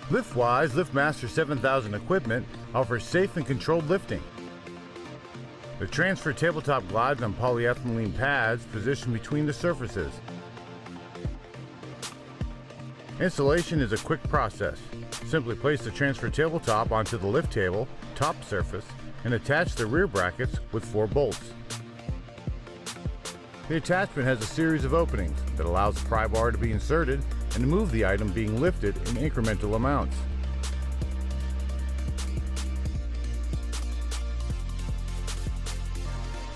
LiftWise LiftMaster 7000 equipment offers safe and controlled lifting. The transfer tabletop glides on polyethylene pads positioned between the surfaces. Installation is a quick process. Simply place the transfer tabletop onto the lift table, top surface, and attach the rear brackets with 4 bolts. The attachment has a series of openings that allows the pry bar to be inserted and to move the item being lifted in incremental amounts.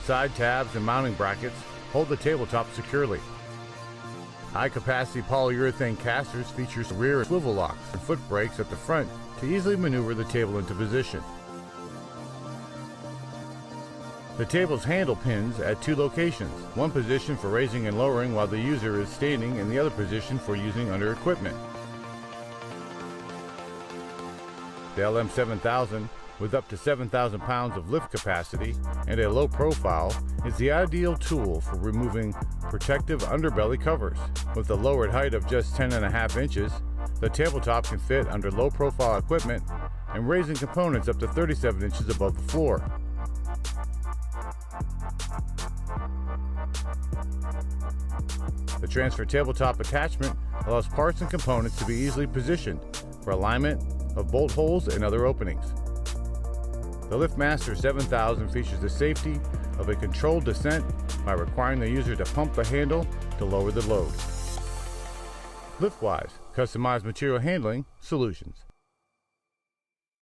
Side tabs and mounting brackets hold the tabletop securely. High-capacity polyurethane casters features rear swivel locks and foot brakes at the front to easily maneuver the table into position. The table's handle pins at 2 locations, one position for raising and lowering while the user is standing and the other position for using under equipment. The LM7000, with up to 7,000 pounds of lift capacity and a low profile, is the ideal tool for removing protective underbelly covers. With a lowered height of just 10.5 inches, the tabletop can fit under low profile equipment and raising components up to 37 inches above the floor. The transfer tabletop attachment allows parts and components to be easily positioned for alignment of bolt holes and other openings. The LiftMaster 7000 features the safety of a controlled descent by requiring the user to pump the handle to lower the load. LiftWise, customized material handling solutions.